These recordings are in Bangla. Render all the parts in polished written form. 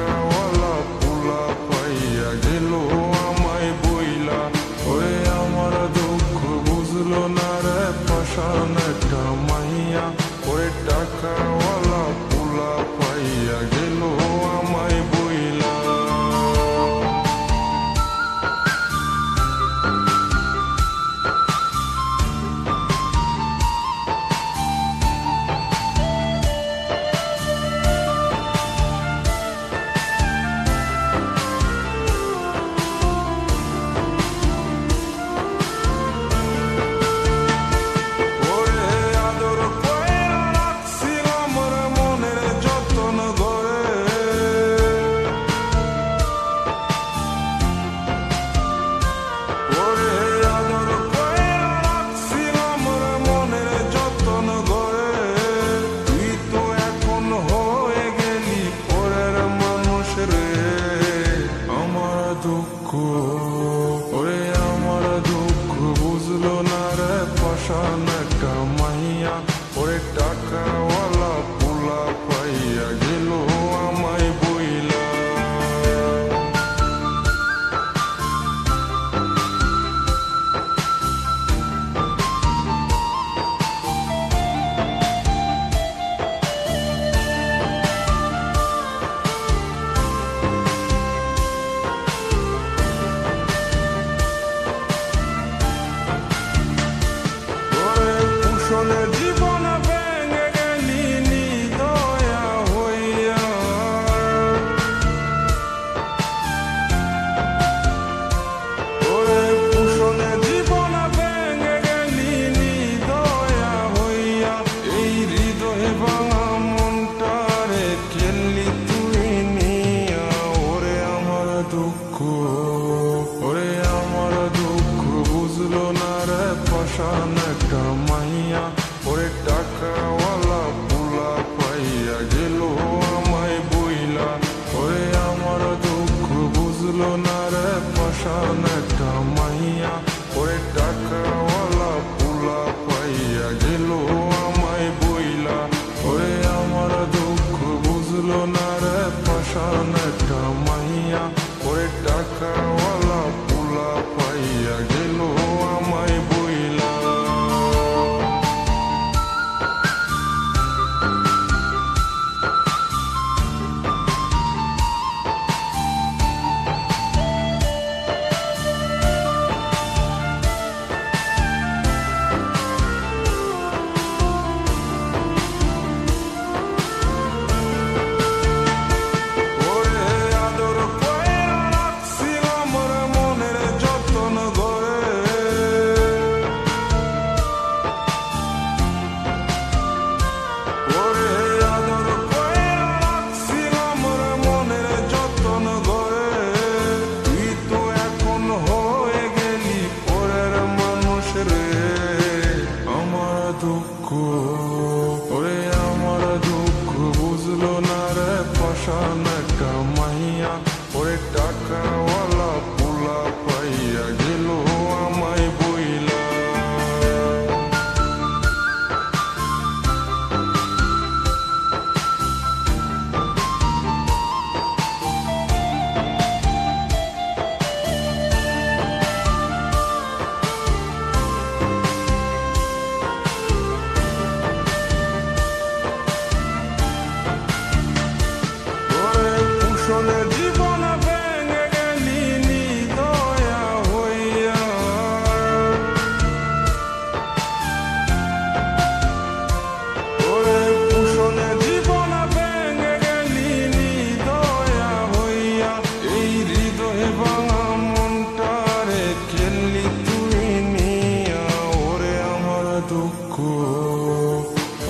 টাকাওয়ালা পোলা পাইয়া গেল আমায় বইলা। ওরে আমার দুঃখ বুঝলো না রে পাষাণ একটা মাইয়া। ওরে টাকাওয়ালা পোলা পাইয়া গেল আমায় বইলা। ওরে আমার দুঃখ বুঝলো না রে পাষাণ একটা মাইয়া। ওরে টাকাওয়ালা পোলা পাইয়া গেল আমায় বইলা। জীবন ভেঙে গেলি নিদয়া হইয়া। ওরে কুশলে জীবন ভেঙে গেলি নিদয়া হইয়া। এই হৃদয়ে ভাঙা মনটারে খেললি তুই নিয়া। ওরে আমার দুঃখ, ওরে আমার দুঃখ বুঝলো না রে পাষাণ একটা মাইয়া। ওরে টাকাওয়ালা পোলা পাইয়া গেল আমায় বইলা। ওরে আমার দুঃখ বুঝলো না রে পাষাণ একটা মাইয়া। ওরে টাকাওয়ালা পোলা পাইয়া গেল আমায় বইলা। ওরে আমার দুঃখ বুঝলো না রে পাষাণ একটা মাইয়া। ওরে টাকাওয়ালা পোলা পাইয়া গেল আমায় বইলা। ওরে আমার দুঃখ বুঝলো না রে পাষাণ একটা মাইয়া। ওরে টাকাওয়ালা পোলা পাইয়া গেল আমায় বইলা। জীবন ভেঙে গেলি নিদয়া হইয়া। ওরে কুশলে জীবন ভেঙে গেলি নিদয়া হইয়া। এই হৃদয়ে ভাঙা মনটারে খেললি তুই নিয়া। ওরে আমার দুঃখ,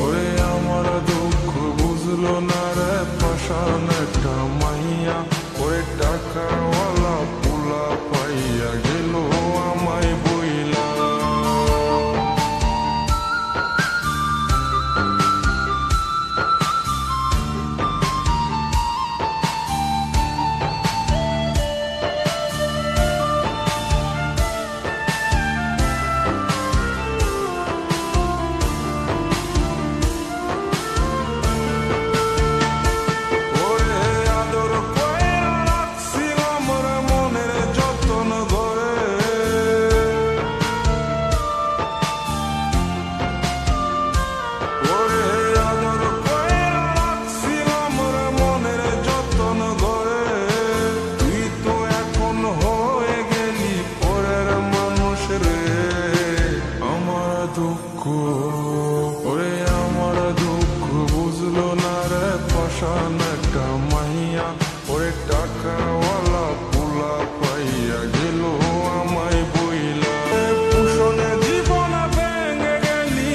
ওরে আমার দুঃখ বুঝলো না রে পাষাণ একটা মাইয়া। ওরে টাকাওয়ালা পোলা পাইয়া গেল আমায় বইলা। ওরে আদর টাকাওয়ালা পোলা পাইয়া গেল আমায় বইলা পুষণে জীবন ভেঙে গেলি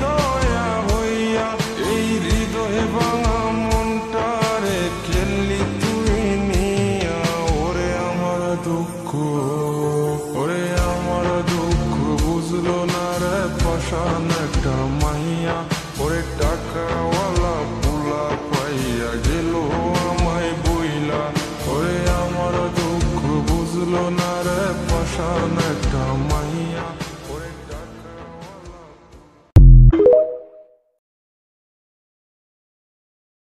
দয়া হইয়া এই হৃদয়ে ভাঙা মনটারে খেললি তুই নিয়া ওরে আমার দুঃখ বুঝলো না রে পাশান একটা মাইয়া ওরে টাকাওয়ালা পোলা পাইয়া গেল আমায় বইলা ওরে আমার দুঃখ বুঝলো না রে পাশান একটা